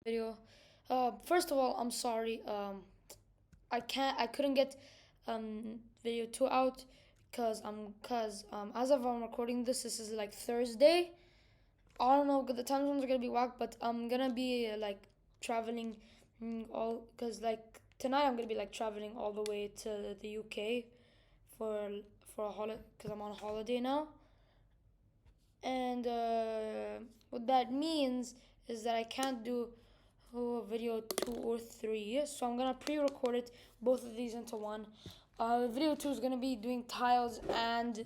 Video. First of all, I'm sorry. I couldn't get video 2 out cause as of I'm recording this is like Thursday. I don't know, the time zones are gonna be whack, but I'm gonna be like traveling all cause like tonight I'm gonna be like traveling all the way to the UK for for a holiday cause I'm on holiday now, and what that means is that I can't do video 2 or 3. So I'm gonna pre-record it, both of these into one. Video 2 is gonna be doing tiles and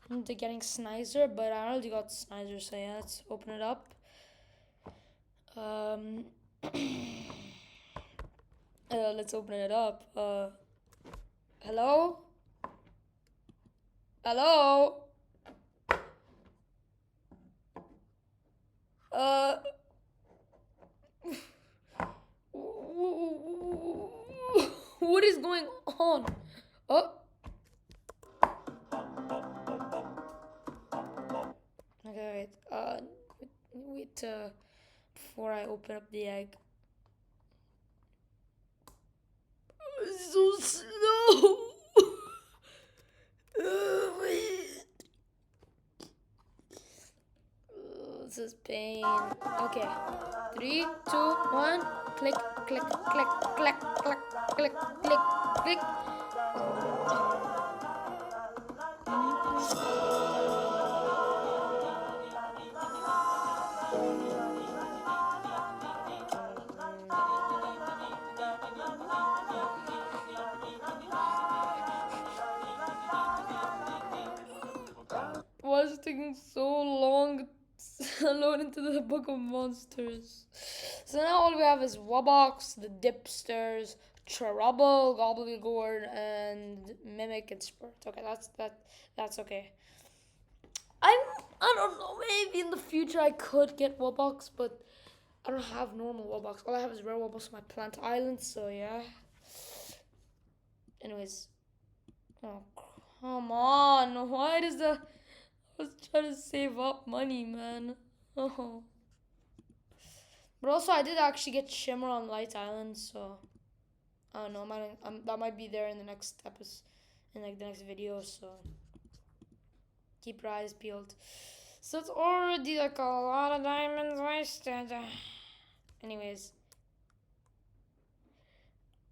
the getting Snizer, but I already got Snizer, so yeah, let's open it up. Um, let's open it up. Hello? Hello? Uh, what is going on? Oh, okay, wait. Wait. Before I open up the egg. So slow. Wait. This is pain. Okay. 3, 2, 1. Click, click, click, click, click, click, click, click. Why is it taking so long to load into the Book of Monsters? So now all we have is Wobbox, the Dipsters, Trouble, Gobbledygore, and Mimic and Spurt. Okay, that's okay. I'm I don't know, maybe in the future I could get Wobbox, but I don't have normal Wobbox. All I have is rare Wobbox on my plant island, so yeah. Anyways. Oh come on. Why does the I was trying to save up money, man. Oh. But also, I did actually get Shimmer on Light Island, so I don't know. That might be there in the next episode, in like the next video. So keep your eyes peeled. So it's already like a lot of diamonds wasted. Anyways,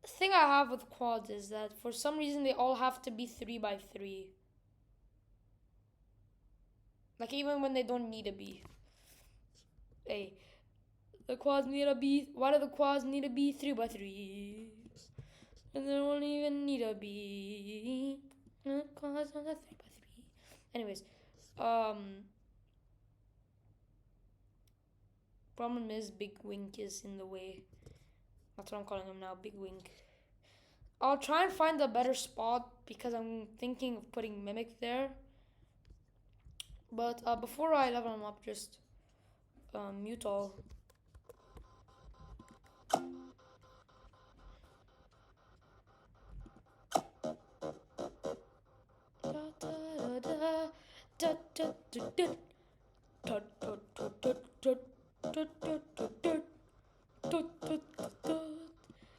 the thing I have with quads is that for some reason they all have to be 3 by 3. Like even when they don't need to be. Hey, the quads need to be. Why do the quads need to be 3 by 3? And they don't even need to be. The quads on the 3 by 3. Anyways, problem is Big Wink is in the way. That's what I'm calling him now, Big Wink. I'll try and find a better spot because I'm thinking of putting Mimic there. But before I level him up, just mute all.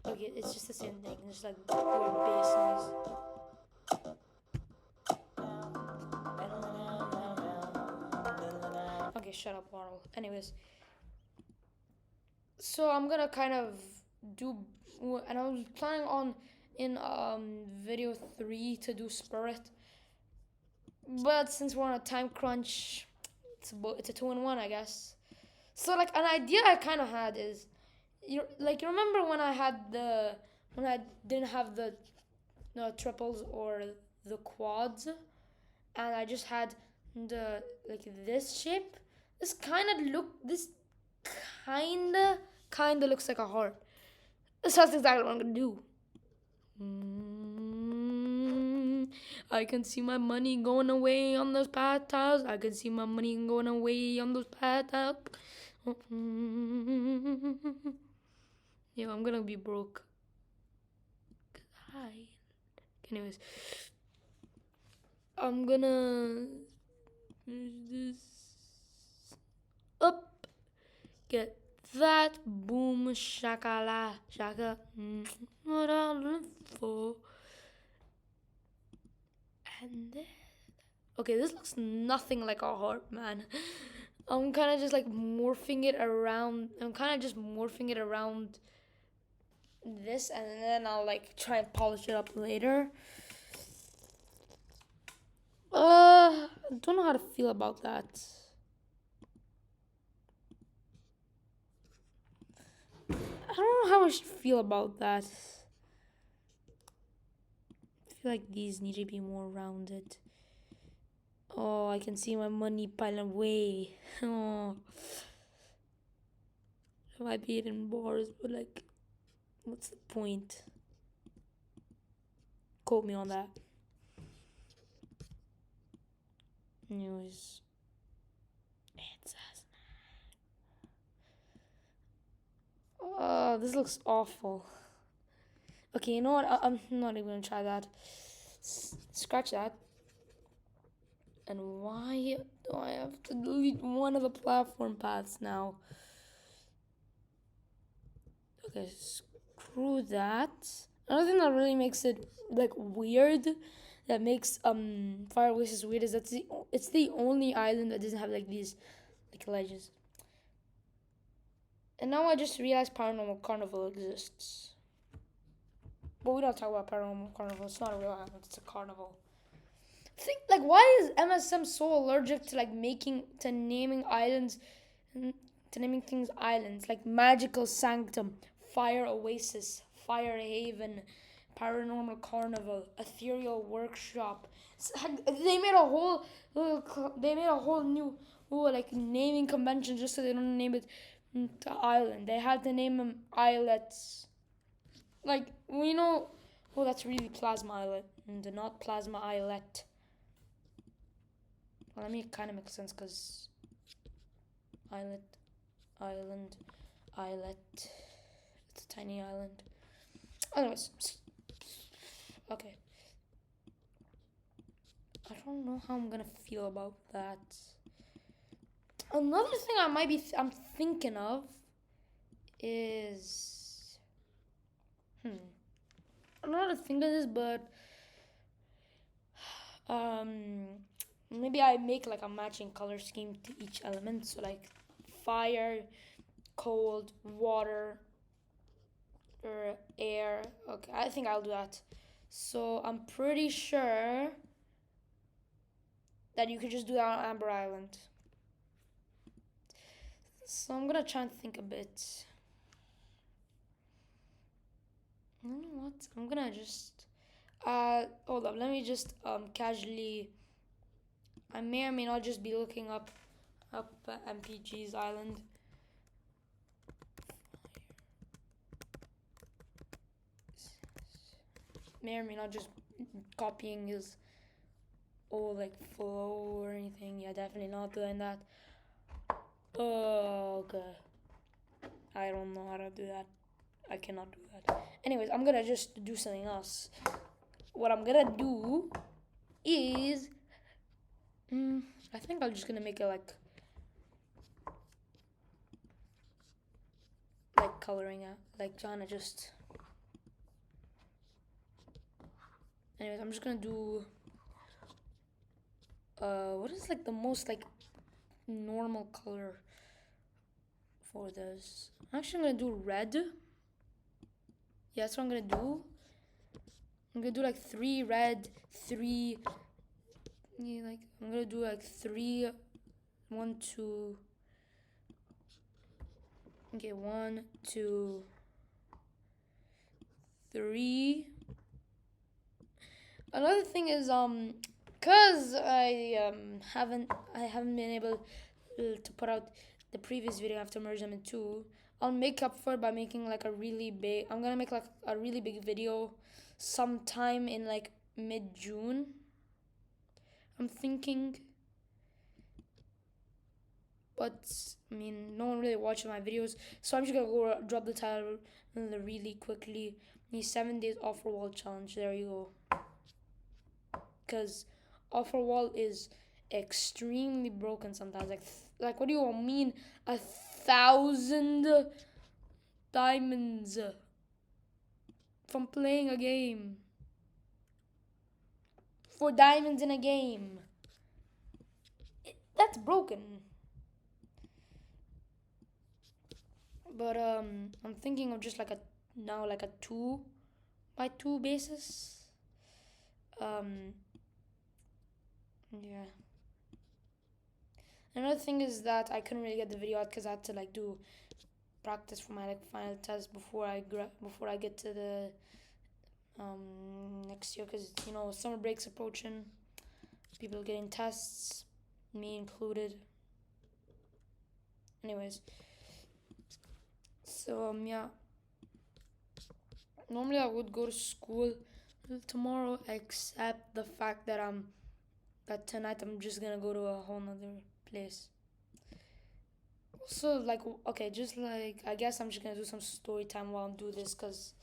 Okay, it's just the same thing. It's just like weird bass noise. Okay, shut up, Waddle. Anyways, so I'm gonna kind of do, and I was planning on in video 3 to do Spirit, but since we're on a time crunch, it's a 2-in-1, I guess. So like an idea I kind of had is, you remember when I didn't have the triples or the quads, and I just had the like this shape. This kinda looks like a heart. So that's exactly what I'm gonna do. I can see my money going away on those pad tiles. I can see my money going away on those pad tiles. Yeah, I'm gonna be broke. Hi. Anyways, I'm gonna finish this up. Get that. Boom shakala shaka. What I live for. And then, okay, this looks nothing like a heart, man. I'm kind of just like morphing it around. I'm kind of just morphing it around this, and then I'll like try and polish it up later. I don't know how to feel about that. I don't know how I should feel about that. I feel like these need to be more rounded. Oh, I can see my money piling away. Oh, I might be in bars, but like, what's the point? Quote me on that. Anyways, it says, oh, this looks awful. Okay, you know what? I'm not even gonna try that. Scratch that. And why do I have to delete one of the platform paths now? Okay, screw that. Another thing that really makes it like weird, that makes Fire Oasis weird, is that it's the only island that doesn't have like these like ledges. And now I just realized Paranormal Carnival exists. But we don't talk about Paranormal Carnival. It's not a real island. It's a carnival. Think like, why is MSM so allergic to like naming islands, to naming things islands, like Magical Sanctum, Fire Oasis, Fire Haven, Paranormal Carnival, Ethereal Workshop. They made a whole new like naming convention just so they don't name it to island. They had to name them islets. Like, we know, oh, that's really Plasma Islet and not Plasma Islet. Well, I mean, it kind of makes sense because island. It's a tiny island. Anyways, okay. I don't know how I'm gonna feel about that. Another thing I'm thinking of is, I'm not thinking of this, but maybe I make like a matching color scheme to each element. So like fire, cold, water, or air. Okay, I think I'll do that. So I'm pretty sure that you could just do that on Amber Island. So I'm gonna try and think a bit. You know what? I'm gonna just hold up. Let me just casually. I may or may not just be looking up MPG's island. May or may not just copying his like flow or anything. Yeah, definitely not doing that. Oh, okay. I don't know how to do that. I cannot do that. Anyways, I'm gonna just do something else. What I'm gonna do is, I think I'm just gonna make it like coloring it, like trying to just. Anyways, I'm just gonna do. What is like the most like normal color for this? I'm actually gonna do red. Yeah, that's what I'm gonna do. I'm gonna do like 3 red, 3. Yeah, like I'm gonna do like 3, 1, 2. Okay, 1, 2, 3. Another thing is cause I haven't been able to put out the previous video after merge them in 2. I'll make up for it by making like a really big. I'm gonna make like a really big video sometime in like mid-June. I'm thinking, but I mean, no one really watches my videos, so I'm just gonna go drop the title really quickly. The 7 days offer wall challenge. There you go. Because offer wall is extremely broken sometimes. Like what do you mean? A 1,000 diamonds from playing a game. For diamonds in a game. That's broken. But I'm thinking of just like a now like a 2 by 2 basis. Um yeah. Another thing is that I couldn't really get the video out because I had to like do practice for my like final test before I get to the next year, because summer break's approaching, people getting tests, me included. Anyways, so yeah, normally I would go to school tomorrow, except the fact that that tonight I'm just gonna go to a whole nother place. So like, okay, just like, I guess I'm just gonna do some story time while I'm doing this, because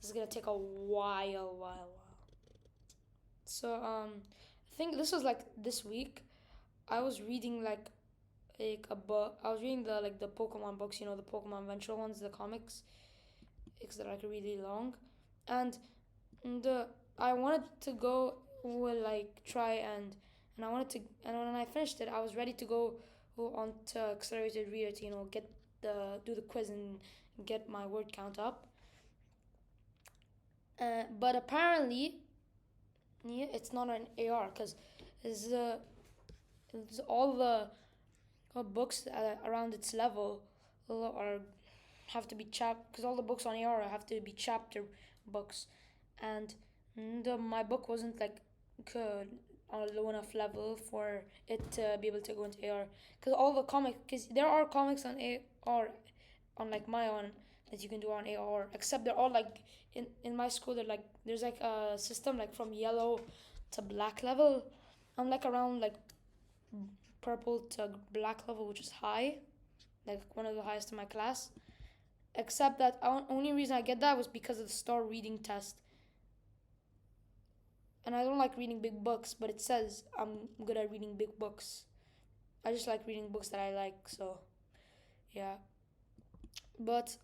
this is gonna take a while. So I think this was like this week. I was reading like a book. I was reading the Pokemon books, the Pokemon Adventure ones, the comics, because they're like really long, and the I wanted to go with like try and I wanted to, and when I finished it, I was ready to go on to accelerated reader to get the do the quiz and get my word count up. But apparently, yeah, it's not an AR, because it's, it's all the books around its level are have to be because all the books on AR have to be chapter books, and my book wasn't like good on a low enough level for it to be able to go into AR, because all the comics, because there are comics on AR on like my own that you can do on AR, except they're all like in my school, they're like there's like a system like from yellow to black level. I'm like around like purple to black level, which is high, like one of the highest in my class. Except that only reason I get that was because of the star reading test. And I don't like reading big books, but it says I'm good at reading big books. I just like reading books that I like, so yeah. But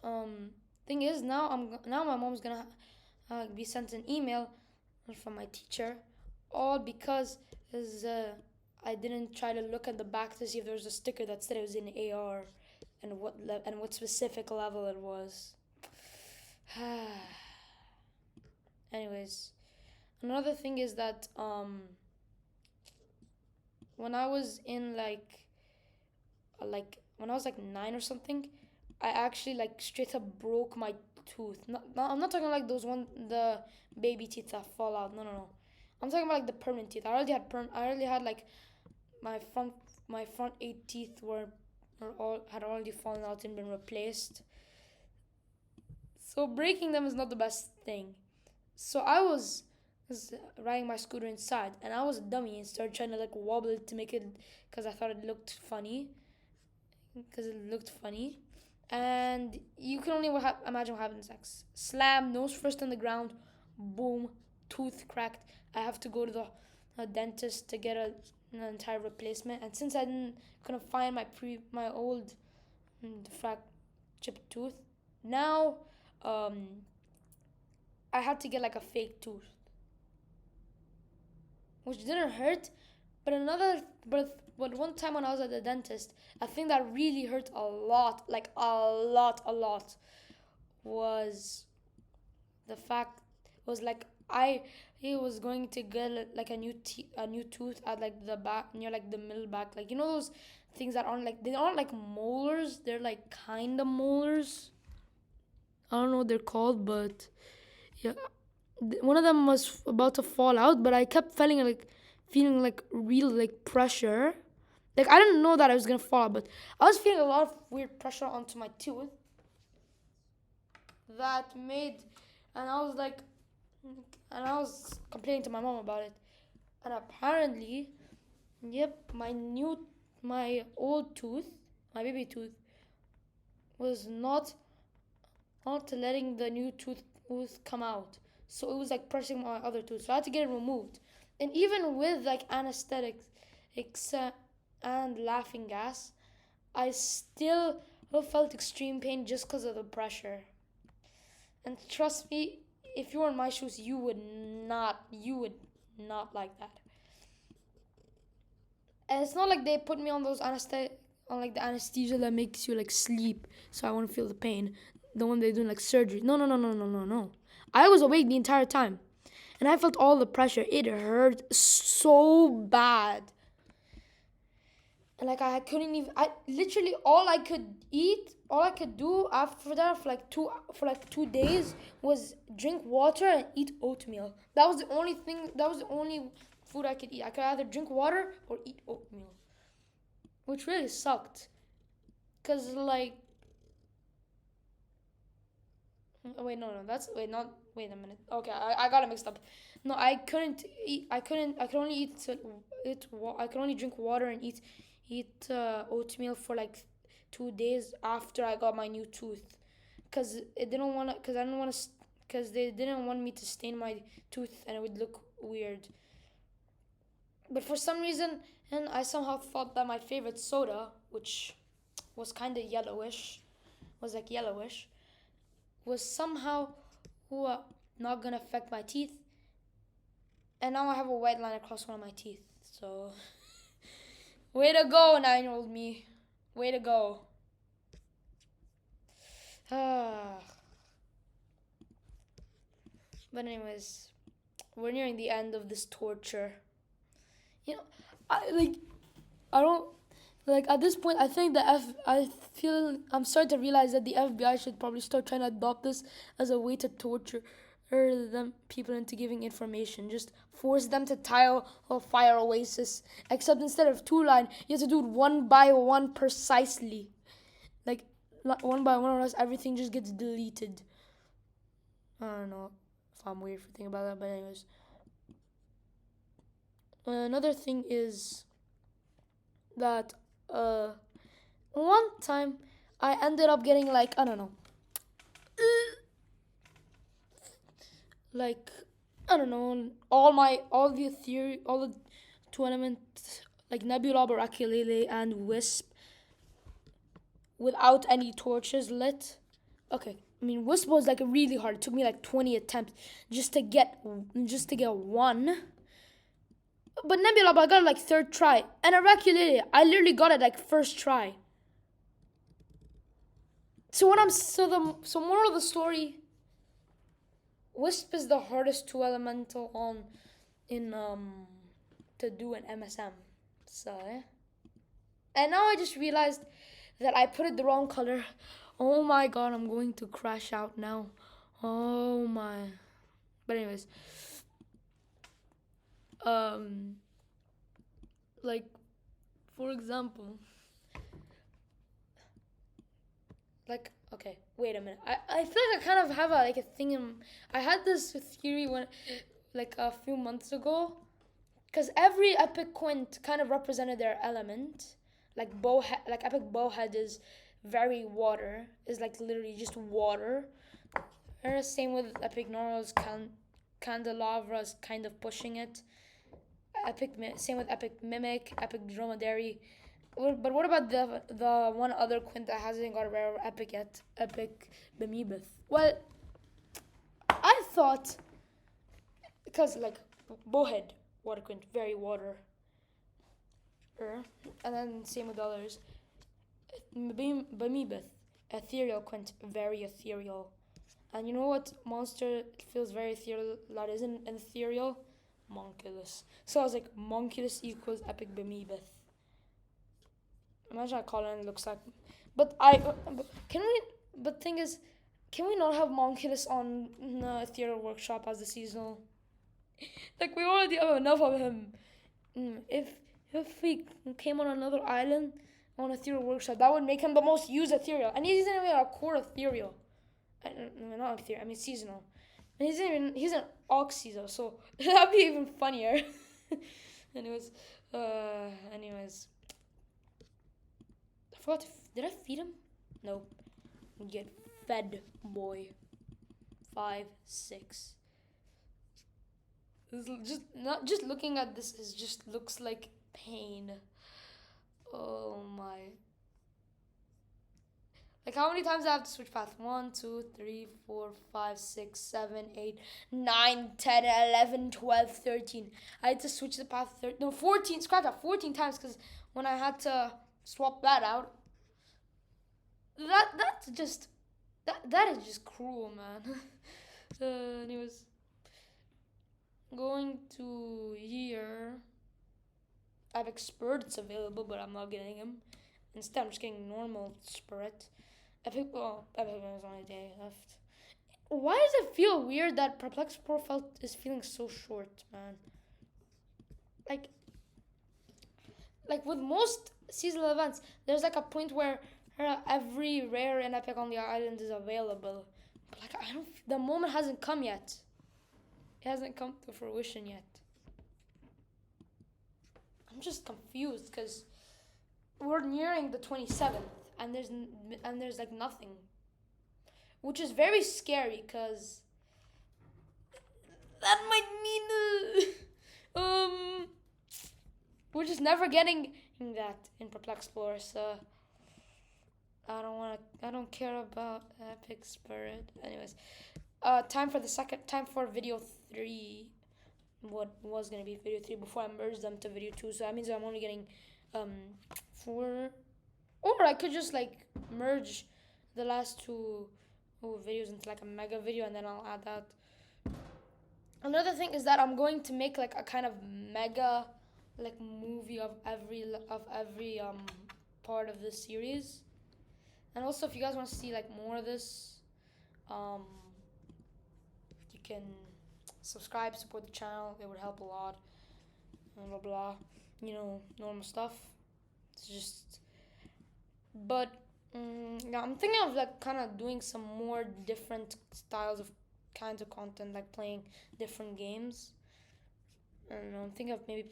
thing is, now my mom's gonna be sent an email from my teacher, all because I didn't try to look at the back to see if there was a sticker that said it was in AR and what specific level it was. Anyways, another thing is that when I was in like when I was like 9 or something, I actually like straight up broke my tooth. I'm not talking like the baby teeth that fall out. No. I'm talking about like the permanent teeth. I already had like my front 8 teeth had already fallen out and been replaced. So breaking them is not the best thing. So I was riding my scooter inside, and I was a dummy and started trying to like wobble it to make it, because I thought it looked funny. And you can only imagine what happens next. Slam, nose first on the ground, boom, tooth cracked. I have to go to the dentist to get an entire replacement. And since I couldn't find my old chipped tooth, now I had to get like a fake tooth, which didn't hurt. But one time when I was at the dentist, a thing that really hurt a lot, like a lot, was the fact was like he was going to get like a new tooth at like the back, near like the middle back, like those things that aren't like, they aren't like molars, they're like kind of molars. I don't know what they're called, but yeah, one of them was about to fall out, but I kept feeling like real like pressure. Like I didn't know that I was gonna fall out, but I was feeling a lot of weird pressure onto my tooth that made, and I was complaining to my mom about it, and apparently, yep, my old tooth, my baby tooth, was not letting the new tooth come out. So it was like pressing my other tooth. So I had to get it removed. And even with like anesthetics and laughing gas, I still I felt extreme pain just because of the pressure. And trust me, if you were in my shoes, you would not like that. And it's not like they put me on those anesthetic, on like the anesthesia that makes you like sleep, so I won't feel the pain. The one they do like surgery. No, no, no, no, no, no, no. I was awake the entire time, and I felt all the pressure. It hurt so bad. And like I couldn't even. I literally all I could eat, all I could do after that for like 2 days was drink water and eat oatmeal. That was the only thing. That was the only food I could eat. I could either drink water or eat oatmeal, which really sucked. Cause like, wait, no, no, that's wait, not wait a minute. Okay, I got it mixed up. No, I couldn't eat. I couldn't. I could only I could only drink water and eat oatmeal for like 2 days after I got my new tooth, cause it didn't wanna. Cause I didn't wanna. Cause they didn't want me to stain my tooth and it would look weird. But for some reason, and I somehow thought that my favorite soda, which was kind of yellowish, was like yellowish, was somehow uh, not gonna affect my teeth. And now I have a white line across one of my teeth. So, way to go, 9-year-old me. Way to go. Ah. But anyways, we're nearing the end of this torture. You know, I don't like at this point. I think I feel I'm starting to realize that the FBI should probably start trying to adopt this as a way to torture them people into giving information. Just force them to tile a fire oasis. Except instead of 2 line, you have to do it one by one precisely. Like one by one, or else everything just gets deleted. I don't know if I'm weird for thinking about that, but anyways. Another thing is that one time I ended up getting like I don't know, like I don't know all the 2 elements like Nebula, Baraculele, and Wisp without any torches lit. Okay, I mean Wisp was like really hard. It took me like 20 attempts just to get one. But Nebula, I got it like third try. And Oraculate, I literally got it like first try. So moral of the story, Wisp is the hardest 2 elemental on in to do an MSM. So and now I just realized that I put it the wrong color. Oh my god, I'm going to crash out now. Oh my. But anyways. Like for example, like okay, wait a minute. I feel like I kind of have a thing in. I had this theory when like a few months ago, because every epic quint kind of represented their element. Like like epic bowhead is very water, is like literally just water. And same with epic Norals, candelabra is kind of pushing it. Same with epic mimic, epic dromedary. But what about the one other quint that hasn't got a rare epic yet? Epic Bemibeth. Well, I thought because like bowhead water quint very water. And then same with others. Bemibeth ethereal quint very ethereal. And you know what monster feels very ethereal that isn't ethereal? Monculus. So I was like, Monculus equals epic Bemibeth. Imagine I call it and it looks like. But can we? But thing is, can we not have Monculus on the Ethereal Workshop as the seasonal? Like we already have enough of him. If we came on another island on Ethereal Workshop, that would make him the most used Ethereal, and he's not even a core Ethereal. Not Ethereal. I mean seasonal. And he's an Oxy so that'd be even funnier. anyways. I forgot did I feed him? No. Get fed, boy. 5, 6. This is just looking at this is just looks like pain. Oh my. Like, how many times I have to switch path? 1, 2, 3, 4, 5, 6, 7, 8, 9, 10, 11, 12, 13. I had to switch the path 14, scratch that, 14 times because when I had to swap that out, that's just, that is just cruel, man. Anyways, going to here. I have experts available, but I'm not getting them. Instead, I'm just getting normal spirit. Epic is only a day left. Why does it feel weird that Perplexplore is feeling so short, man? Like, with most seasonal events, there's like a point where every rare and epic on the island is available. But like, I don't. The moment hasn't come yet. It hasn't come to fruition yet. I'm just confused because we're nearing the 27th and there's like nothing, which is very scary because that might mean we're just never getting that in Perplexplore. So I don't care about Epic Spirit. Anyways, time for video 3. What was gonna be video 3 before I merged them to video 2. So that means I'm only getting 4, or I could just like merge the last two videos into like a mega video and then I'll add that. Another thing is that I'm going to make like a kind of mega like movie of every part of this series. And also, if you guys want to see like more of this, you can subscribe, support the channel. It would help a lot. Blah blah blah. Normal stuff. It's just, but yeah, I'm thinking of like kind of doing some more different styles of kinds of content, like playing different games. I don't know. I'm thinking of maybe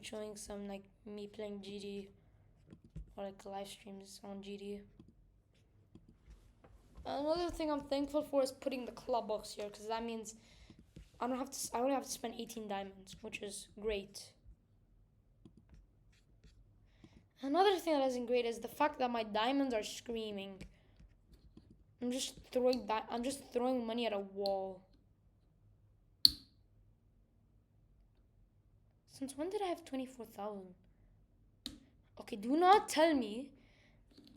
showing some like me playing GD or like live streams on GD. Another thing I'm thankful for is putting the club box here, because that means I only have to spend 18 diamonds, which is great. Another thing that isn't great is the fact that my diamonds are screaming. I'm just throwing money at a wall. Since when did I have 24,000? Okay, do not tell me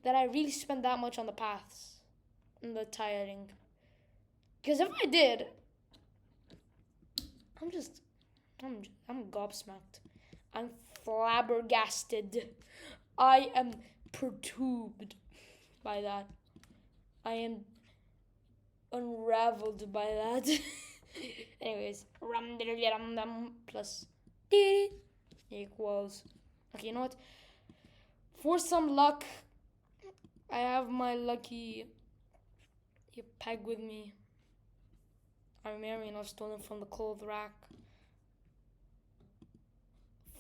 that I really spent that much on the paths and the tiring. Because if I did, I'm gobsmacked. I'm flabbergasted. I am perturbed by that. I am unraveled by that. Anyways, plus equals. Okay, you know what? For some luck, I have my lucky peg with me. I'm Marion. I've stolen from the clothes rack.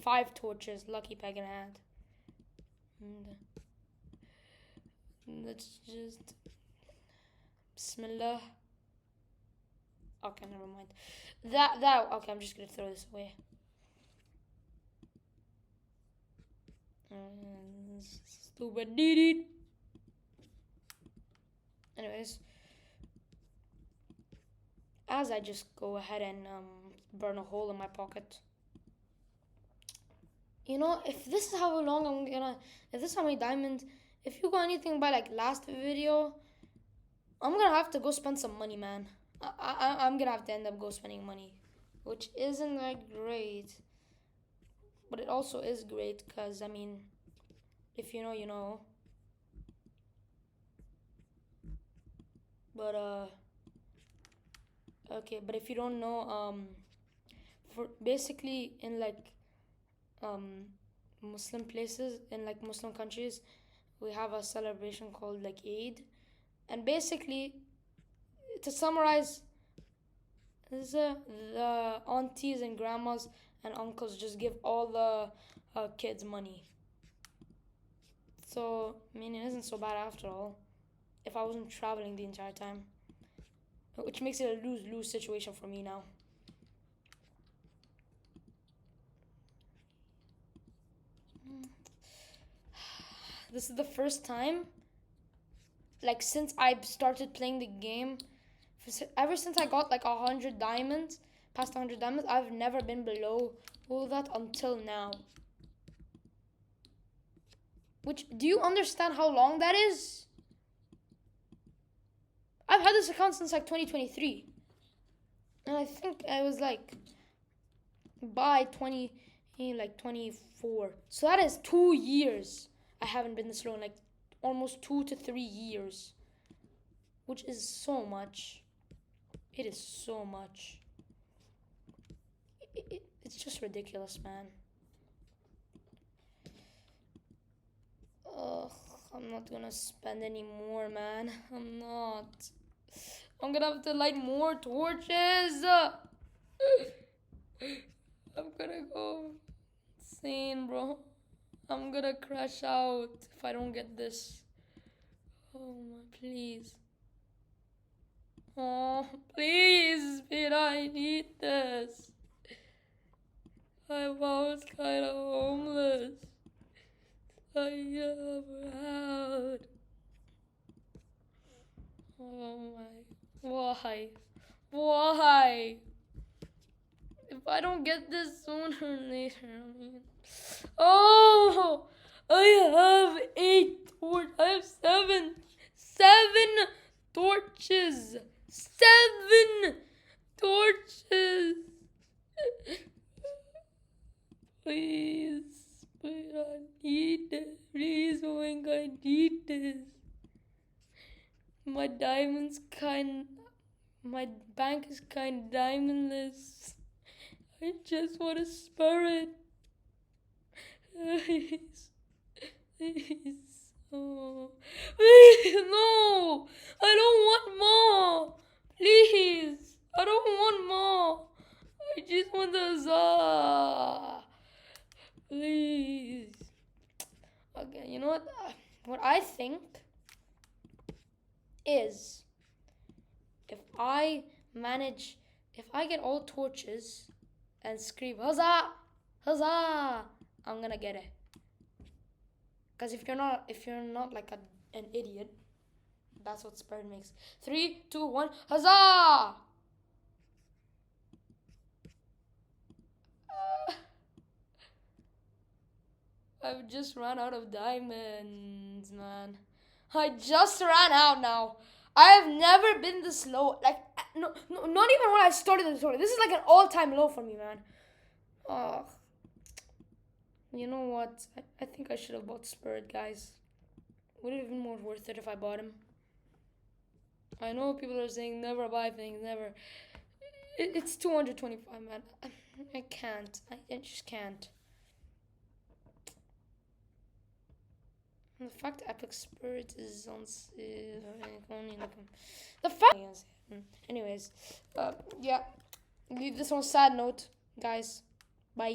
5 torches, lucky peg in hand. And let's just Bismillah. Okay, never mind. Okay, I'm just gonna throw this away. Stupid dee. Anyways, as I just go ahead and burn a hole in my pocket. If this is how long if this is how many diamonds, if you got anything by like last video, I'm gonna have to go spend some money, man. I'm gonna have to end up go spending money, which isn't like great, but it also is great because I mean, if you know, you know. But okay, but if you don't know, for basically in like Muslim places, in like Muslim countries, we have a celebration called like Eid, and basically, to summarize, the aunties and grandmas and uncles just give all the kids money. So I mean, it isn't so bad after all. If I wasn't traveling the entire time, which makes it a lose-lose situation for me now. This is the first time like since I started playing the game, ever since I got like 100 diamonds, past 100 diamonds, I've never been below all that until now. Which, do you understand how long that is? I've had this account since like 2023. And I think I was like by 24. So that is 2 years. I haven't been this low in like almost 2 to 3 years. Which is so much. It is so much. It's just ridiculous, man. Ugh, I'm not gonna spend any more, man. I'm not. I'm gonna have to light more torches. I'm gonna go insane, bro. I'm gonna crash out if I don't get this. Oh my, please. Oh, please, Peter, I need this. I was kind of homeless. I never had. Oh my, why? Why? If I don't get this sooner or later, I mean. Oh! I have 8 torches. I have 7. 7 torches. 7 torches. Please. Please, I need this. Please, Wink, I need this. My bank is kind diamondless. I just want a spirit. Please. Please. Oh. Please, no. I don't want more. Please. I don't want more. I just want the za. Please. Okay, you know what? What I think is if I get all torches and scream huzzah, huzzah, I'm gonna get it. Because if you're not like an idiot, that's what spirit makes. 3, 2, 1, huzzah! I've just ran out of diamonds, man. I just ran out now. I have never been this low. Like, no, not even when I started the tutorial. This is like an all-time low for me, man. Oh. You know what? I think I should have bought Spirit, guys. Would it have been more worth it if I bought him? I know people are saying never buy things, never. It's 225, man. I can't. I just can't. And the fact Epic Spirit is on the fact. Anyways, yeah. Leave this on a sad note, guys.